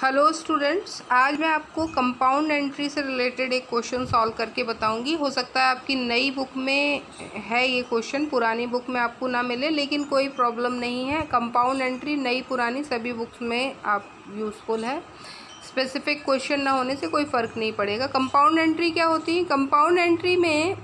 Hello students, आज मैं आपको कंपाउंड एंट्री से रिलेटेड एक क्वेश्चन सॉल्व करके बताऊंगी। हो सकता है आपकी नई बुक में है ये क्वेश्चन, पुरानी बुक में आपको ना मिले, लेकिन कोई प्रॉब्लम नहीं है। कंपाउंड एंट्री नई पुरानी सभी बुक्स में आप यूज़फुल है। स्पेसिफिक क्वेश्चन ना होने से कोई फ़र्क नहीं पड़ेगा। कंपाउंड एंट्री क्या होती है? कंपाउंड एंट्री में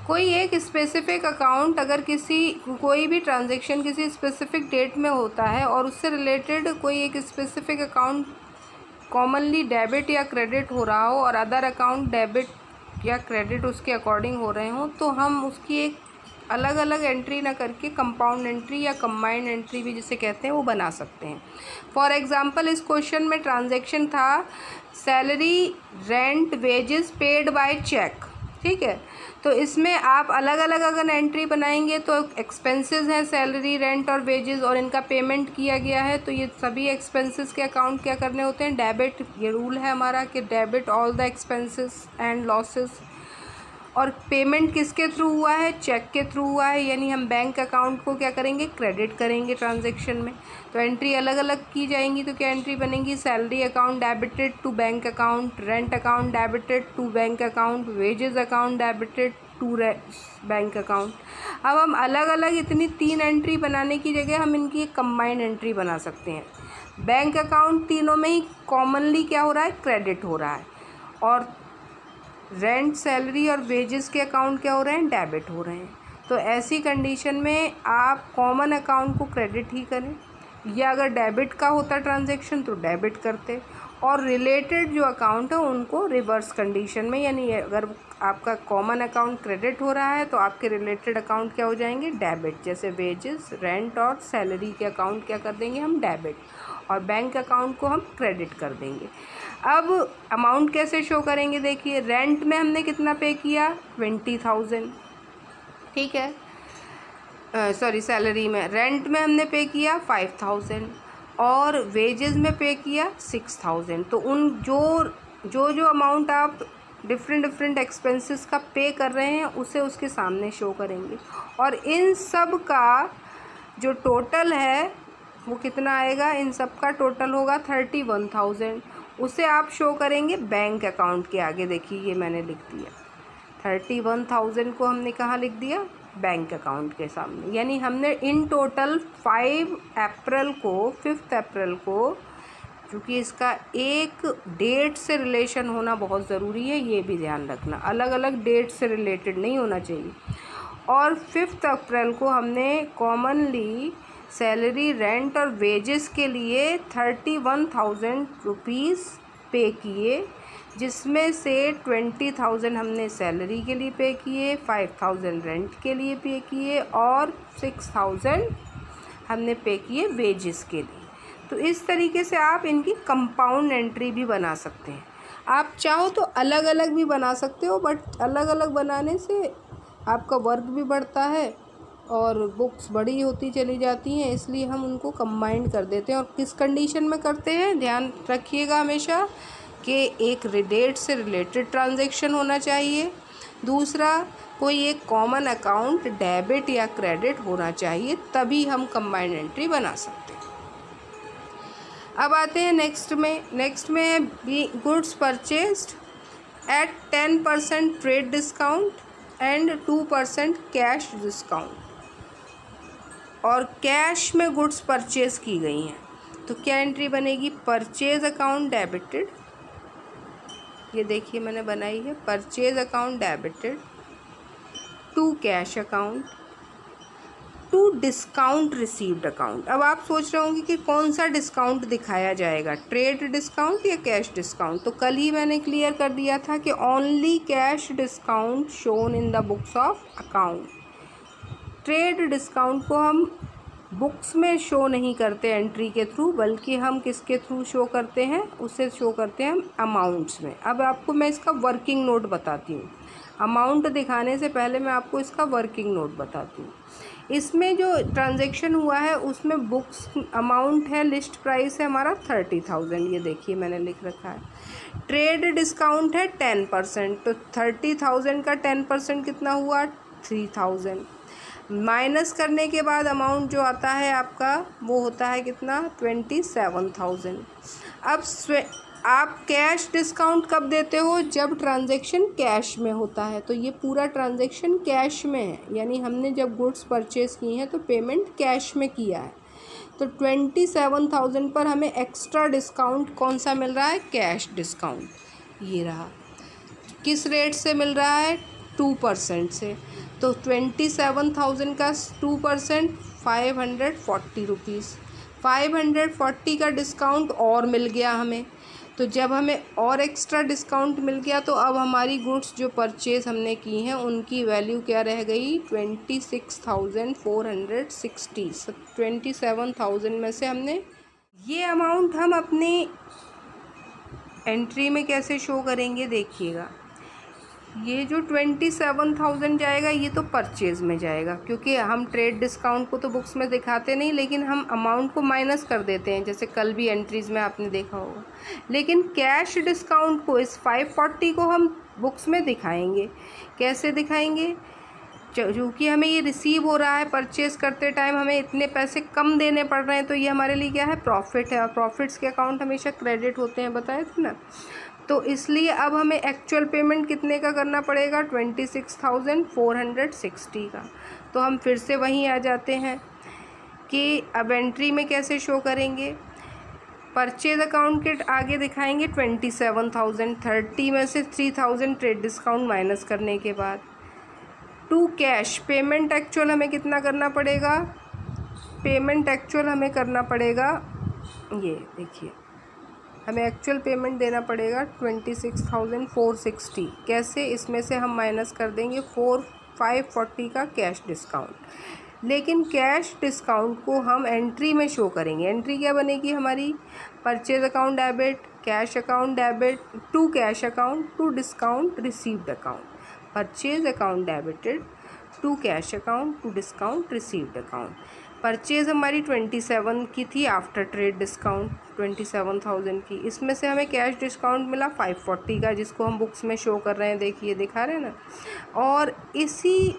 कोई एक स्पेसिफिक अकाउंट अगर कोई भी ट्रांजैक्शन किसी स्पेसिफिक डेट में होता है और उससे रिलेटेड कोई एक स्पेसिफिक अकाउंट कॉमनली डेबिट या क्रेडिट हो रहा हो और अदर अकाउंट डेबिट या क्रेडिट उसके अकॉर्डिंग हो रहे हों, तो हम उसकी एक अलग अलग एंट्री ना करके कंपाउंड एंट्री या कंबाइंड एंट्री भी जिसे कहते हैं वो बना सकते हैं। फॉर एग्जांपल, इस क्वेश्चन में ट्रांजैक्शन था salary, rent, wages paid by cheque. ठीक है, तो इसमें आप अलग अलग अगर एंट्री बनाएंगे तो एक्सपेंसेस हैं सैलरी, रेंट और वेजेस, और इनका पेमेंट किया गया है, तो ये सभी एक्सपेंसेस के अकाउंट क्या करने होते हैं? डेबिट। ये रूल है हमारा कि debit all the expenses and losses. और पेमेंट किसके थ्रू हुआ है? चेक के थ्रू हुआ है, यानी हम बैंक अकाउंट को क्या करेंगे? क्रेडिट करेंगे ट्रांजैक्शन में। तो एंट्री अलग अलग की जाएंगी, तो क्या एंट्री बनेगी? Salary account debited to bank account, rent account debited to bank account, wages account debited to bank account. अब हम अलग अलग इतनी 3 एंट्री बनाने की जगह हम इनकी एक कंबाइंड एंट्री बना सकते हैं। बैंक अकाउंट तीनों में ही कॉमनली क्या हो रहा है? क्रेडिट हो रहा है, और रेंट, सैलरी और वेजेस के अकाउंट क्या हो रहे हैं? डेबिट हो रहे हैं। तो ऐसी कंडीशन में आप कॉमन अकाउंट को क्रेडिट ही करें, या अगर डेबिट का होता ट्रांजैक्शन तो डेबिट करते, और रिलेटेड जो अकाउंट है उनको रिवर्स कंडीशन में, यानी अगर आपका कॉमन अकाउंट क्रेडिट हो रहा है तो आपके रिलेटेड अकाउंट क्या हो जाएंगे? डेबिट। जैसे वेजेस, रेंट और सैलरी के अकाउंट क्या कर देंगे हम? डेबिट, और बैंक अकाउंट को हम क्रेडिट कर देंगे। अब अमाउंट कैसे शो करेंगे? देखिए, रेंट में हमने कितना पे किया? 20,000। ठीक है, सॉरी, सैलरी में, रेंट में हमने पे किया 5,000 और वेजेस में पे किया 6,000। तो उन जो अमाउंट आप डिफरेंट एक्सपेंसेस का पे कर रहे हैं उसे उसके सामने शो करेंगे, और इन सब का जो टोटल है वो कितना आएगा? इन सब का टोटल होगा 31,000। उसे आप शो करेंगे बैंक अकाउंट के आगे। देखिए, ये मैंने लिख दिया 31,000 को हमने कहाँ लिख दिया? बैंक अकाउंट के सामने। यानी हमने इन टोटल 5 अप्रैल को, क्योंकि इसका एक डेट से रिलेशन होना बहुत ज़रूरी है, ये भी ध्यान रखना, अलग अलग डेट से रिलेटेड नहीं होना चाहिए। और 5 अप्रैल को हमने कॉमनली सैलरी, रेंट और वेजेस के लिए 31,000 रुपीज़ पे किए, जिसमें से 20,000 हमने सैलरी के लिए पे किए, 5,000 रेंट के लिए पे किए और 6,000 हमने पे किए वेजेस के लिए। तो इस तरीके से आप इनकी कंपाउंड एंट्री भी बना सकते हैं। आप चाहो तो अलग अलग भी बना सकते हो, बट अलग अलग बनाने से आपका वर्क भी बढ़ता है और बुक्स बड़ी होती चली जाती हैं, इसलिए हम उनको कंबाइंड कर देते हैं। और किस कंडीशन में करते हैं? ध्यान रखिएगा हमेशा कि एक डेट से रिलेटेड ट्रांजैक्शन होना चाहिए, दूसरा कोई एक कॉमन अकाउंट डेबिट या क्रेडिट होना चाहिए, तभी हम कंबाइंड एंट्री बना सकते हैं। अब आते हैं नेक्स्ट में goods purchased at 10% trade discount and 2% cash discount, और कैश में गुड्स परचेज की गई हैं, तो क्या एंट्री बनेगी? परचेज अकाउंट डेबिटेड, ये देखिए मैंने बनाई है, purchase account debited to cash account to discount received account. अब आप सोच रहे होंगे कि कौन सा डिस्काउंट दिखाया जाएगा, ट्रेड डिस्काउंट या कैश डिस्काउंट? तो कल ही मैंने क्लियर कर दिया था कि only cash discount shown in the books of account. Trade discount को हम बुक्स में शो नहीं करते एंट्री के थ्रू, बल्कि हम किसके थ्रू शो करते हैं? उसे शो करते हैं हम अमाउंट्स में। अब आपको मैं इसका वर्किंग नोट बताती हूँ। अमाउंट दिखाने से पहले मैं आपको इसका वर्किंग नोट बताती हूँ। इसमें जो ट्रांजैक्शन हुआ है उसमें बुक्स अमाउंट है, लिस्ट प्राइस है हमारा 30,000, ये देखिए मैंने लिख रखा है। ट्रेड डिस्काउंट है 10%, तो 30,000 का 10% कितना हुआ? 3,000। माइनस करने के बाद अमाउंट जो आता है आपका वो होता है कितना, 27,000। अब आप कैश डिस्काउंट कब देते हो, जब ट्रांजैक्शन कैश में होता है। तो ये पूरा ट्रांजैक्शन कैश में है, यानी हमने जब गुड्स परचेज़ की हैं तो पेमेंट कैश में किया है। तो 27,000 पर हमें एक्स्ट्रा डिस्काउंट कौन सा मिल रहा है, कैश डिस्काउंट। ये रहा, किस रेट से मिल रहा है, 2% से। तो 27,000 का 2% 540 रुपीज़। 540 का डिस्काउंट और मिल गया हमें। तो जब हमें और एक्स्ट्रा डिस्काउंट मिल गया तो अब हमारी गुड्स जो परचेज़ हमने की हैं उनकी वैल्यू क्या रह गई, 26,460। 27,000 में से हमने ये अमाउंट हम अपनी एंट्री में कैसे शो करेंगे, देखिएगा। ये जो 27,000 जाएगा ये तो परचेज़ में जाएगा, क्योंकि हम ट्रेड डिस्काउंट को तो बुक्स में दिखाते नहीं, लेकिन हम अमाउंट को माइनस कर देते हैं, जैसे कल भी एंट्रीज़ में आपने देखा होगा। लेकिन कैश डिस्काउंट को, इस 540 को हम बुक्स में दिखाएंगे। कैसे दिखाएंगे, क्योंकि हमें ये रिसीव हो रहा है, परचेज़ करते टाइम हमें इतने पैसे कम देने पड़ रहे हैं, तो ये हमारे लिए क्या है, प्रॉफिट है। और प्रॉफिट्स के अकाउंट हमेशा क्रेडिट होते हैं, बताए थे ना। तो इसलिए अब हमें एक्चुअल पेमेंट कितने का करना पड़ेगा, 26,460 का। तो हम फिर से वहीं आ जाते हैं कि अब एंट्री में कैसे शो करेंगे। परचेज अकाउंट के आगे दिखाएंगे 27,000, 30 में से 3,000 ट्रेड डिस्काउंट माइनस करने के बाद। टू कैश पेमेंट एक्चुअल हमें कितना करना पड़ेगा, पेमेंट एक्चुअल हमें करना पड़ेगा, ये देखिए, हमें एक्चुअल पेमेंट देना पड़ेगा 26,460। कैसे, इसमें से हम माइनस कर देंगे 540 का कैश डिस्काउंट। लेकिन कैश डिस्काउंट को हम एंट्री में शो करेंगे। एंट्री क्या बनेगी हमारी, purchase account debit, cash account debit, to cash account, to discount received account. Purchase account debited, to cash account, to discount received account. Purchase हमारी 27 की थी आफ्टर ट्रेड डिस्काउंट, 27,000 की। इसमें से हमें कैश डिस्काउंट मिला 540 का, जिसको हम बुक्स में शो कर रहे हैं, देखिए दिखा रहे हैं ना। और इसी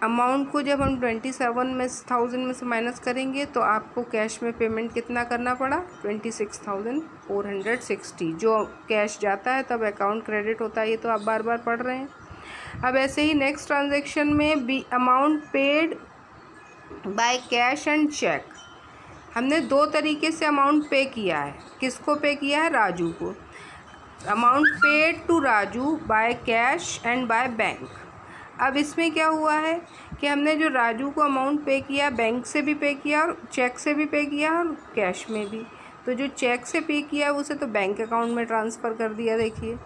अमाउंट को जब हम 27,000 में से माइनस करेंगे तो आपको कैश में पेमेंट कितना करना पड़ा, 26,460। जो कैश जाता है तब अकाउंट क्रेडिट होता है, ये तो आप बार बार पढ़ रहे हैं। अब ऐसे ही नेक्स्ट ट्रांजैक्शन में B amount paid by cash and cheque. हमने दो तरीके से अमाउंट पे किया है। किसको पे किया है, राजू को। Amount paid to Raju by cash and by bank. अब इसमें क्या हुआ है कि हमने जो राजू को अमाउंट पे किया, बैंक से भी पे किया और चेक से भी पे किया और कैश में भी। तो जो चेक से पे किया उसे तो बैंक अकाउंट में ट्रांसफ़र कर दिया, देखिए,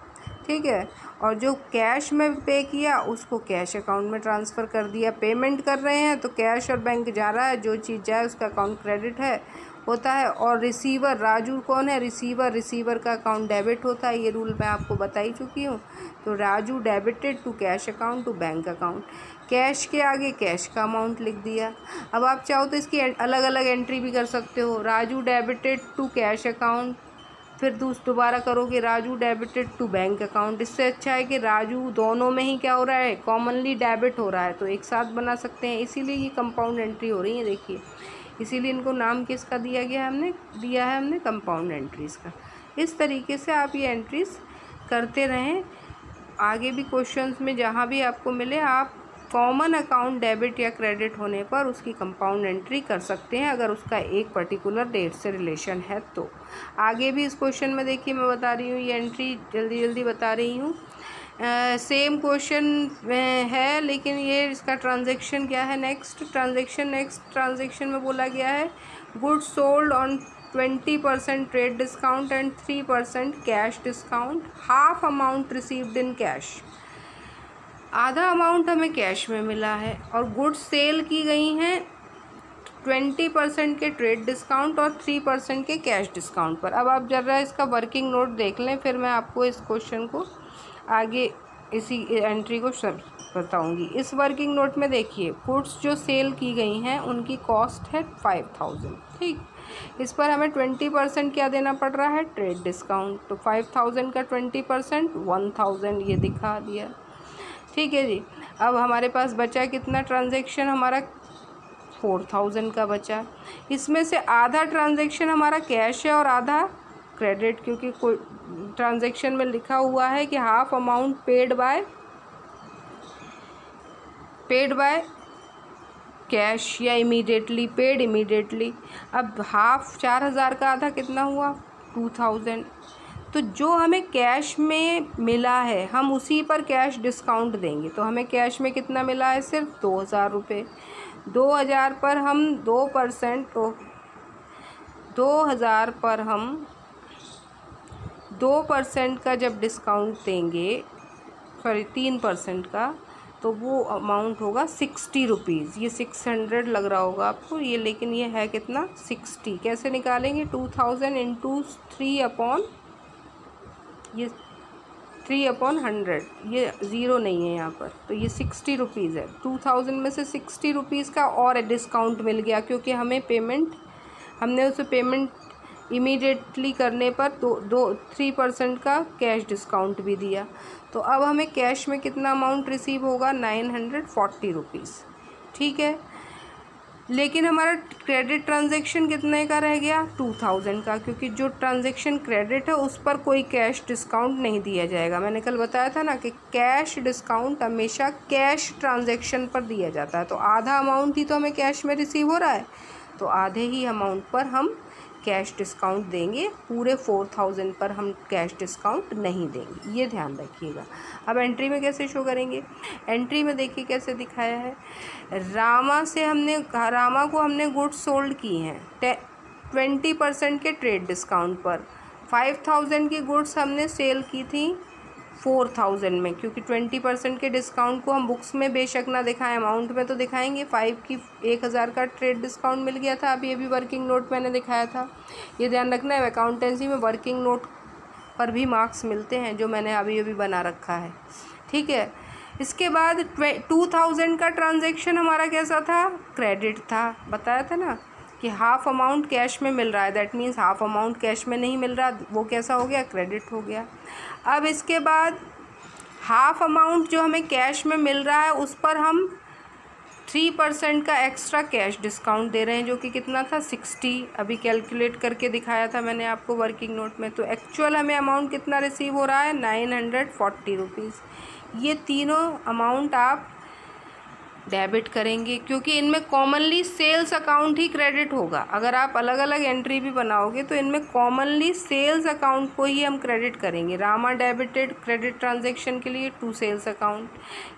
ठीक है। और जो कैश में पे किया उसको कैश अकाउंट में ट्रांसफ़र कर दिया। पेमेंट कर रहे हैं तो कैश और बैंक जा रहा है, जो चीज़ जाए उसका अकाउंट क्रेडिट है होता है। और रिसीवर राजू कौन है, रिसीवर, रिसीवर का अकाउंट डेबिट होता है। ये रूल मैं आपको बता ही चुकी हूँ। तो Raju debited to cash account to bank account. Cash के आगे कैश का अमाउंट लिख दिया। अब आप चाहो तो इसकी अलग अलग एंट्री भी कर सकते हो। Raju debited to cash account, फिर दोबारा करोगे Raju debited to bank account. इससे अच्छा है कि राजू दोनों में ही क्या हो रहा है, कॉमनली डेबिट हो रहा है, तो एक साथ बना सकते हैं। इसीलिए ये कंपाउंड एंट्री हो रही है, देखिए। इसीलिए इनको नाम किसका दिया गया है, हमने कंपाउंड एंट्रीज़ का। इस तरीके से आप ये एंट्रीज़ करते रहें। आगे भी क्वेश्चंस में जहाँ भी आपको मिले आप कॉमन अकाउंट डेबिट या क्रेडिट होने पर उसकी कंपाउंड एंट्री कर सकते हैं, अगर उसका एक पर्टिकुलर डेट से रिलेशन है तो। आगे भी इस क्वेश्चन में देखिए मैं बता रही हूँ, ये एंट्री जल्दी जल्दी बता रही हूँ। सेम क्वेश्चन है, लेकिन ये इसका ट्रांजैक्शन क्या है, नेक्स्ट ट्रांजैक्शन में बोला गया है goods sold on 20% trade discount and 3% cash discount, half amount received in cash. आधा अमाउंट हमें कैश में मिला है और गुड्स सेल की गई हैं 20% के ट्रेड डिस्काउंट और 3% के कैश डिस्काउंट पर। अब आप जरा इसका वर्किंग नोट देख लें, फिर मैं आपको इस क्वेश्चन को आगे इसी एंट्री को बताऊंगी। इस वर्किंग नोट में देखिए गुड्स जो सेल की गई हैं उनकी कॉस्ट है 5,000, ठीक। इस पर हमें 20% क्या देना पड़ रहा है, ट्रेड डिस्काउंट। तो 5,000 का 20% 1,000, ये दिखा दिया। ठीक है जी। अब हमारे पास बचा कितना ट्रांजैक्शन, हमारा 4000 का बचा। इसमें से आधा ट्रांजैक्शन हमारा कैश है और आधा क्रेडिट, क्योंकि कोई ट्रांजैक्शन में लिखा हुआ है कि half amount paid by cash या इमीडिएटली, पेड इमीडिएटली। अब हाफ 4000 का आधा कितना हुआ 2000। तो जो हमें कैश में मिला है हम उसी पर कैश डिस्काउंट देंगे। तो हमें कैश में कितना मिला है, सिर्फ 2000 रुपये। 2000 पर हम 2%, तो 2000 पर हम 2% का जब डिस्काउंट देंगे, सॉरी 3% का, तो वो अमाउंट होगा 60 रुपीज़। ये 600 लग रहा होगा आपको ये, लेकिन ये है कितना 60। कैसे निकालेंगे, 2000 इंटू 3 अपॉन 100, ये ज़ीरो नहीं है यहाँ पर, तो ये 60 रुपीज़ है। 2000 में से 60 रुपीज़ का और डिस्काउंट मिल गया, क्योंकि हमने उसे पेमेंट इमीडिएटली करने पर 3% का कैश डिस्काउंट भी दिया। तो अब हमें कैश में कितना अमाउंट रिसीव होगा, 940 रुपीज़। ठीक है, लेकिन हमारा क्रेडिट ट्रांजैक्शन कितने का रह गया, 2000 का, क्योंकि जो ट्रांजैक्शन क्रेडिट है उस पर कोई कैश डिस्काउंट नहीं दिया जाएगा। मैंने कल बताया था ना कि कैश डिस्काउंट हमेशा कैश ट्रांजैक्शन पर दिया जाता है। तो आधा अमाउंट ही तो हमें कैश में रिसीव हो रहा है, तो आधे ही अमाउंट पर हम कैश डिस्काउंट देंगे, पूरे 4000 पर हम कैश डिस्काउंट नहीं देंगे, ये ध्यान रखिएगा। अब एंट्री में कैसे शो करेंगे, एंट्री में देखिए कैसे दिखाया है। रामा को हमने गुड्स सोल्ड की हैं 20% के ट्रेड डिस्काउंट पर। 5000 की गुड्स हमने सेल की थी 4000 में, क्योंकि 20% के डिस्काउंट को हम बुक्स में बेशक ना दिखाएं, अमाउंट में तो दिखाएंगे। 1000 का ट्रेड डिस्काउंट मिल गया था, अभी वर्किंग नोट मैंने दिखाया था। ये ध्यान रखना है, अकाउंटेंसी में वर्किंग नोट पर भी मार्क्स मिलते हैं, जो मैंने अभी बना रखा है। ठीक है, इसके बाद 2000 का ट्रांजैक्शन हमारा कैसा था, क्रेडिट था। बताया था ना कि हाफ अमाउंट कैश में मिल रहा है, that means half amount cash में नहीं मिल रहा, वो कैसा हो गया, क्रेडिट हो गया। अब इसके बाद हाफ अमाउंट जो हमें कैश में मिल रहा है उस पर हम 3% का एक्स्ट्रा कैश डिस्काउंट दे रहे हैं, जो कि कितना था 60। अभी कैलकुलेट करके दिखाया था मैंने आपको वर्किंग नोट में। तो एक्चुअल हमें अमाउंट कितना रिसीव हो रहा है, 940 रुपीज़। ये तीनों अमाउंट आप डेबिट करेंगे, क्योंकि इनमें कॉमनली सेल्स अकाउंट ही क्रेडिट होगा। अगर आप अलग अलग एंट्री भी बनाओगे तो इनमें कॉमनली सेल्स अकाउंट को ही हम क्रेडिट करेंगे। रामा डेबिटेड क्रेडिट ट्रांजैक्शन के लिए to sales account,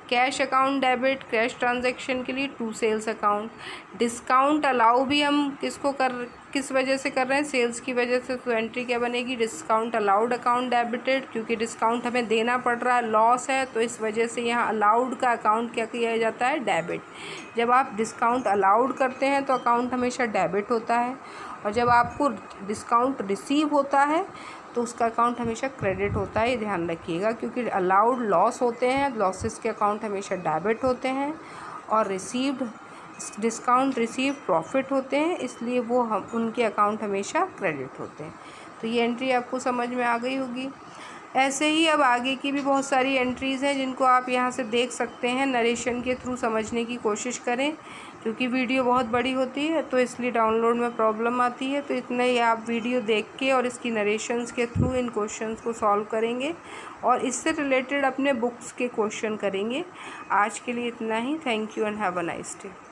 cash account debit cash transaction के लिए to sales account. Discount allow भी हम किस वजह से कर रहे हैं, सेल्स की वजह से। तो एंट्री क्या बनेगी, डिस्काउंट अलाउड अकाउंट डेबिटेड, क्योंकि डिस्काउंट हमें देना पड़ रहा है, लॉस है, तो इस वजह से यहाँ अलाउड का अकाउंट क्या किया जाता है, डेबिट। जब आप डिस्काउंट अलाउड करते हैं तो अकाउंट हमेशा डेबिट होता है, और जब आपको डिस्काउंट रिसीव होता है तो उसका अकाउंट हमेशा क्रेडिट होता है। ये ध्यान रखिएगा, क्योंकि अलाउड लॉस होते हैं, लॉसेस के अकाउंट हमेशा डेबिट होते हैं, और रिसीव्ड डिस्काउंट रिसीव प्रॉफिट होते हैं, इसलिए वो हम उनके अकाउंट हमेशा क्रेडिट होते हैं। तो ये एंट्री आपको समझ में आ गई होगी। ऐसे ही अब आगे की भी बहुत सारी एंट्रीज़ हैं जिनको आप यहाँ से देख सकते हैं, नरेशन के थ्रू समझने की कोशिश करें, क्योंकि वीडियो बहुत बड़ी होती है तो इसलिए डाउनलोड में प्रॉब्लम आती है। तो इतना ही आप वीडियो देख के और इसकी नरेशंस के थ्रू इन क्वेश्चंस को सॉल्व करेंगे और इससे रिलेटेड अपने बुक्स के क्वेश्चन करेंगे। आज के लिए इतना ही। Thank you and have a nice day.